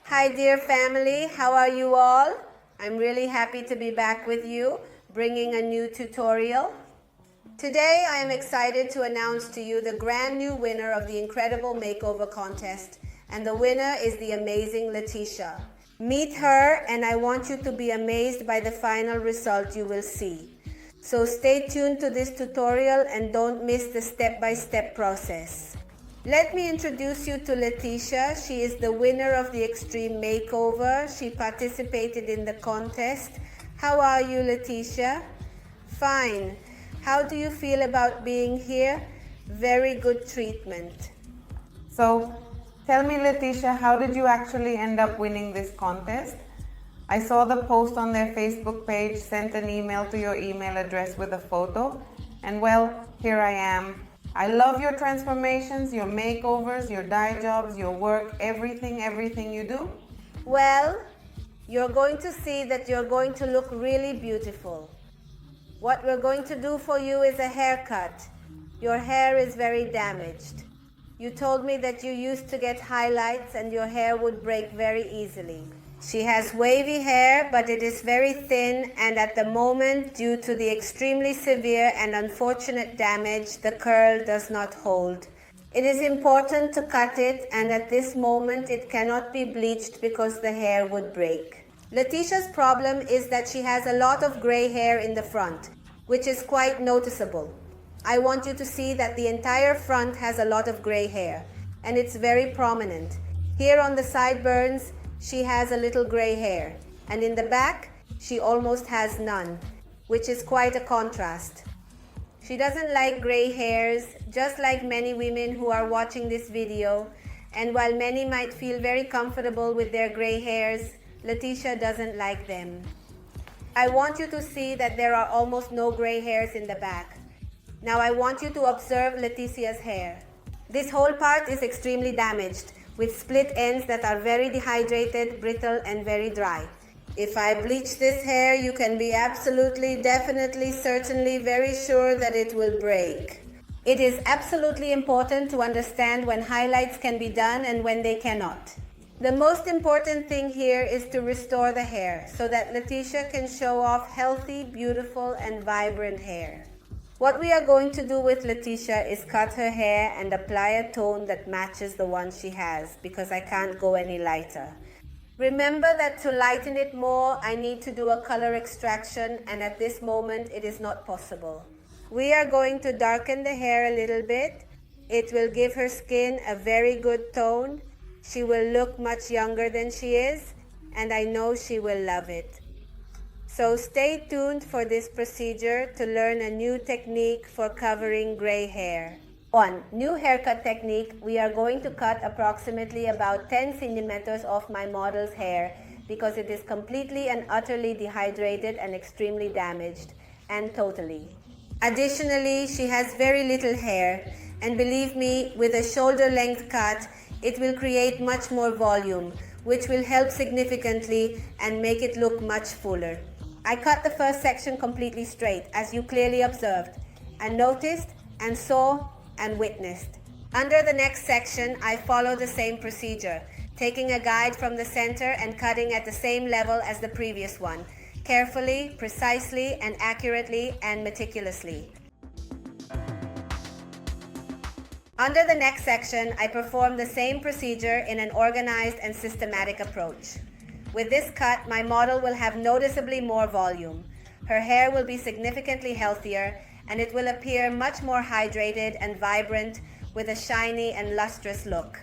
Hi dear family, how are you all? I'm really happy to be back with you, bringing a new tutorial. Today I am excited to announce to you the grand new winner of the Incredible Makeover Contest, and the winner is the amazing Letitia. Meet her, and I want you to be amazed by the final result you will see. So stay tuned to this tutorial and don't miss the step-by-step process. Let me introduce you to Letitia. She is the winner of the Extreme Makeover. She participated in the contest. How are you, Letitia? Fine. How do you feel about being here? Very good treatment. So, tell me, Letitia, how did you actually end up winning this contest? I saw the post on their Facebook page, sent an email to your email address with a photo, and well, here I am. I love your transformations, your makeovers, your dye jobs, your work, everything you do. Well, you're going to see that you're going to look really beautiful. What we're going to do for you is a haircut. Your hair is very damaged. You told me that you used to get highlights and your hair would break very easily. She has wavy hair, but it is very thin, and at the moment, due to the extremely severe and unfortunate damage, the curl does not hold. It is important to cut it, and at this moment it cannot be bleached because the hair would break. Letitia's problem is that she has a lot of gray hair in the front, which is quite noticeable. I want you to see that the entire front has a lot of gray hair, and it's very prominent. Here on the sideburns, she has a little gray hair, and in the back, she almost has none, which is quite a contrast. She doesn't like gray hairs, just like many women who are watching this video, and while many might feel very comfortable with their gray hairs, Letitia doesn't like them. I want you to see that there are almost no gray hairs in the back. Now I want you to observe Letitia's hair. This whole part is extremely damaged, with split ends that are very dehydrated, brittle, and very dry. If I bleach this hair, you can be absolutely, definitely, certainly very sure that it will break. It is absolutely important to understand when highlights can be done and when they cannot. The most important thing here is to restore the hair so that Letitia can show off healthy, beautiful, and vibrant hair. What we are going to do with Letitia is cut her hair and apply a tone that matches the one she has, because I can't go any lighter. Remember that to lighten it more, I need to do a color extraction, and at this moment it is not possible. We are going to darken the hair a little bit. It will give her skin a very good tone. She will look much younger than she is, and I know she will love it. So stay tuned for this procedure to learn a new technique for covering gray hair. 1. New haircut technique. We are going to cut approximately about 10 centimeters off my model's hair because it is completely and utterly dehydrated and extremely damaged, and totally. Additionally, she has very little hair, and believe me, with a shoulder length cut, it will create much more volume, which will help significantly and make it look much fuller. I cut the first section completely straight, as you clearly observed, and noticed, and saw, and witnessed. Under the next section, I follow the same procedure, taking a guide from the center and cutting at the same level as the previous one, carefully, precisely, and accurately, and meticulously. Under the next section, I perform the same procedure in an organized and systematic approach. With this cut, my model will have noticeably more volume. Her hair will be significantly healthier, and it will appear much more hydrated and vibrant with a shiny and lustrous look.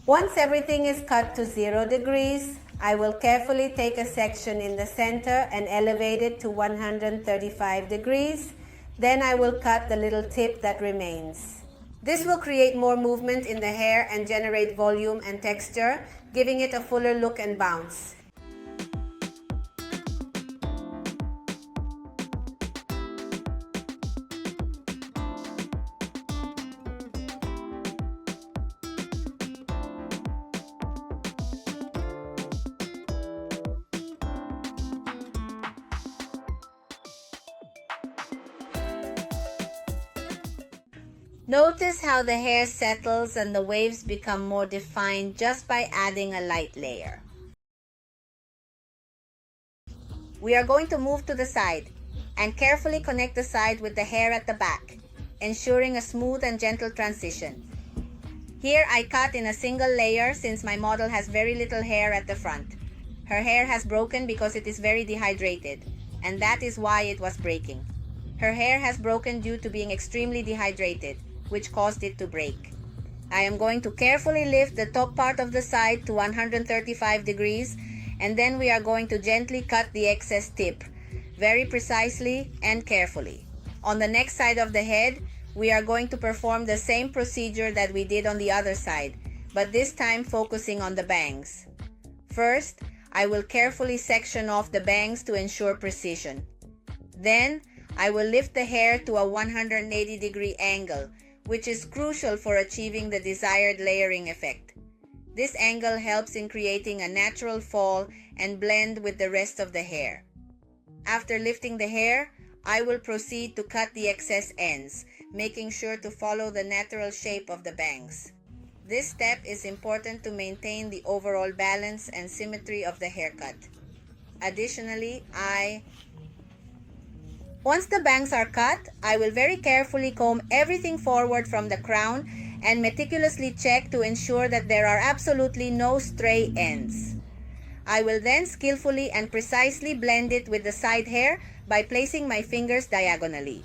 Once everything is cut to 0 degrees, I will carefully take a section in the center and elevate it to 135 degrees. Then I will cut the little tip that remains. This will create more movement in the hair and generate volume and texture, giving it a fuller look and bounce. Notice how the hair settles and the waves become more defined just by adding a light layer. We are going to move to the side and carefully connect the side with the hair at the back, ensuring a smooth and gentle transition. Here I cut in a single layer since my model has very little hair at the front. Her hair has broken because it is very dehydrated, and that is why it was breaking. Her hair has broken due to being extremely dehydrated, which caused it to break. I am going to carefully lift the top part of the side to 135 degrees, and then we are going to gently cut the excess tip, very precisely and carefully. On the next side of the head, we are going to perform the same procedure that we did on the other side, but this time focusing on the bangs. First, I will carefully section off the bangs to ensure precision. Then, I will lift the hair to a 180-degree angle, which is crucial for achieving the desired layering effect. This angle helps in creating a natural fall and blend with the rest of the hair. After lifting the hair, I will proceed to cut the excess ends, making sure to follow the natural shape of the bangs. This step is important to maintain the overall balance and symmetry of the haircut. Additionally, once the bangs are cut, I will very carefully comb everything forward from the crown and meticulously check to ensure that there are absolutely no stray ends. I will then skillfully and precisely blend it with the side hair by placing my fingers diagonally.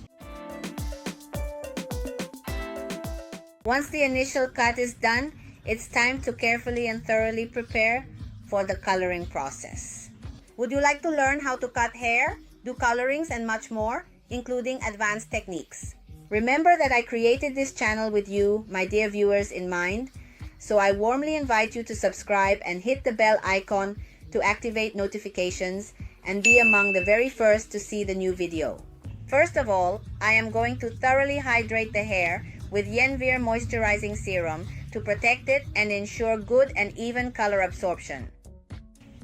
Once the initial cut is done, it's time to carefully and thoroughly prepare for the coloring process. Would you like to learn how to cut hair, do colorings, and much more, including advanced techniques? Remember that I created this channel with you, my dear viewers, in mind, so I warmly invite you to subscribe and hit the bell icon to activate notifications and be among the very first to see the new video. First of all, I am going to thoroughly hydrate the hair with Yenvir Moisturizing Serum to protect it and ensure good and even color absorption.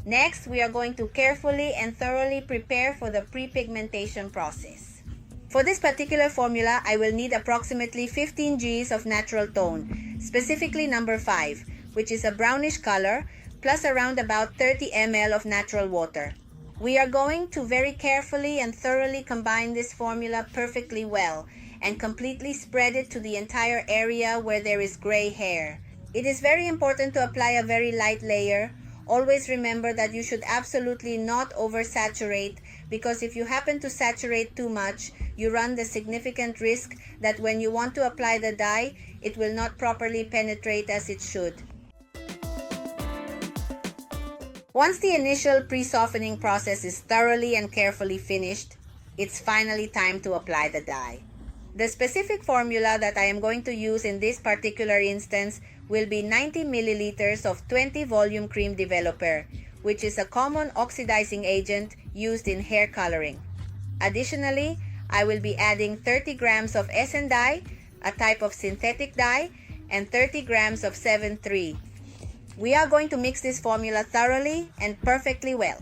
Next, we are going to carefully and thoroughly prepare for the pre-pigmentation process. For this particular formula, I will need approximately 15 Gs of natural tone, specifically number 5, which is a brownish color, plus around about 30 ml of natural water. We are going to very carefully and thoroughly combine this formula perfectly well and completely spread it to the entire area where there is gray hair. It is very important to apply a very light layer. Always remember that you should absolutely not oversaturate, because if you happen to saturate too much, you run the significant risk that when you want to apply the dye, it will not properly penetrate as it should. Once the initial pre-softening process is thoroughly and carefully finished, it's finally time to apply the dye. The specific formula that I am going to use in this particular instance will be 90 milliliters of 20 volume cream developer, which is a common oxidizing agent used in hair coloring. Additionally, I will be adding 30 grams of Essen dye, a type of synthetic dye, and 30 grams of 7-3. We are going to mix this formula thoroughly and perfectly well,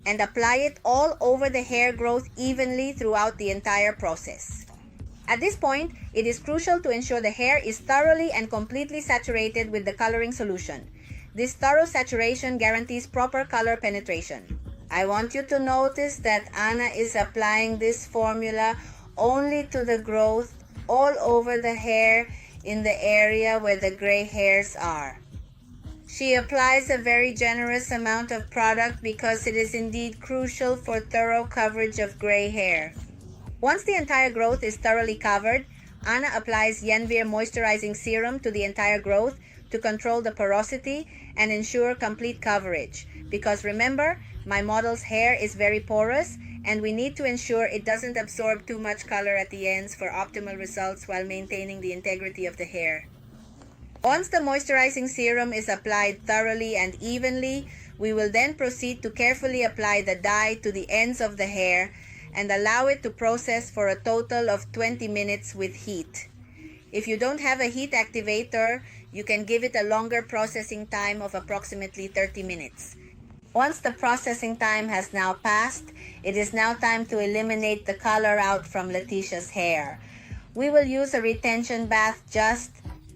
and apply it all over the hair growth evenly throughout the entire process. At this point, it is crucial to ensure the hair is thoroughly and completely saturated with the coloring solution. This thorough saturation guarantees proper color penetration. I want you to notice that Anna is applying this formula only to the growth all over the hair in the area where the gray hairs are. She applies a very generous amount of product because it is indeed crucial for thorough coverage of gray hair. Once the entire growth is thoroughly covered, Anna applies Yenvir Moisturizing Serum to the entire growth to control the porosity and ensure complete coverage. Because remember, my model's hair is very porous and we need to ensure it doesn't absorb too much color at the ends for optimal results while maintaining the integrity of the hair. Once the moisturizing serum is applied thoroughly and evenly, we will then proceed to carefully apply the dye to the ends of the hair and allow it to process for a total of 20 minutes with heat. If you don't have a heat activator, you can give it a longer processing time of approximately 30 minutes. Once the processing time has now passed, it is now time to eliminate the color out from Letitia's hair. we will use a retention bath just.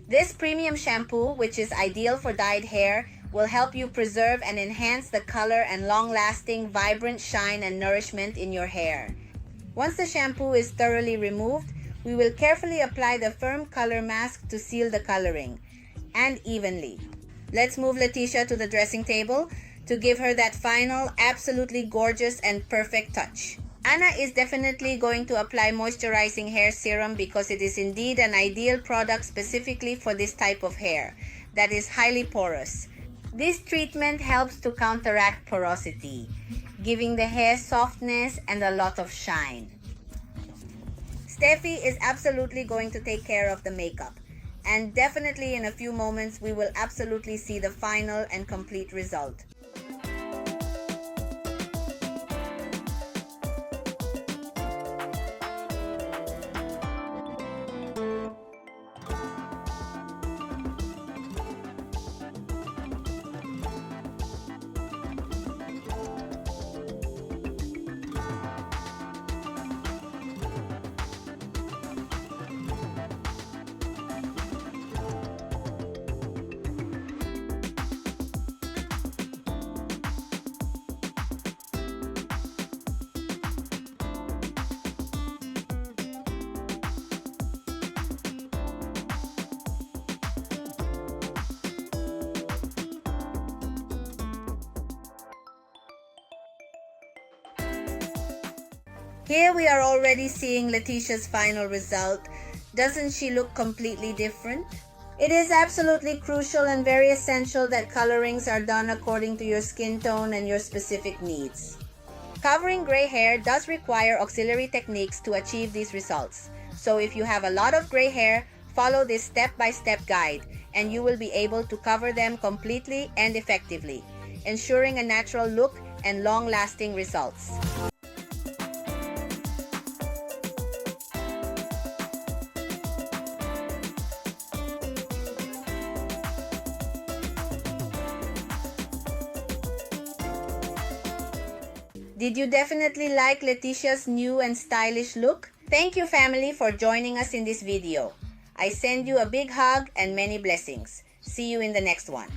This premium shampoo, which is ideal for dyed hair, will help you preserve and enhance the color and long-lasting, vibrant shine and nourishment in your hair. Once the shampoo is thoroughly removed, we will carefully apply the firm color mask to seal the coloring, and evenly. Let's move Leticia to the dressing table to give her that final, absolutely gorgeous and perfect touch. Anna is definitely going to apply moisturizing hair serum because it is indeed an ideal product specifically for this type of hair that is highly porous. This treatment helps to counteract porosity, giving the hair softness and a lot of shine. Steffi is absolutely going to take care of the makeup, and definitely in a few moments we will absolutely see the final and complete result. Here we are already seeing Leticia's final result. Doesn't she look completely different? It is absolutely crucial and very essential that colorings are done according to your skin tone and your specific needs. Covering gray hair does require auxiliary techniques to achieve these results. So if you have a lot of gray hair, follow this step-by-step guide and you will be able to cover them completely and effectively, ensuring a natural look and long-lasting results. Did you definitely like Leticia's new and stylish look? Thank you, family, for joining us in this video. I send you a big hug and many blessings. See you in the next one.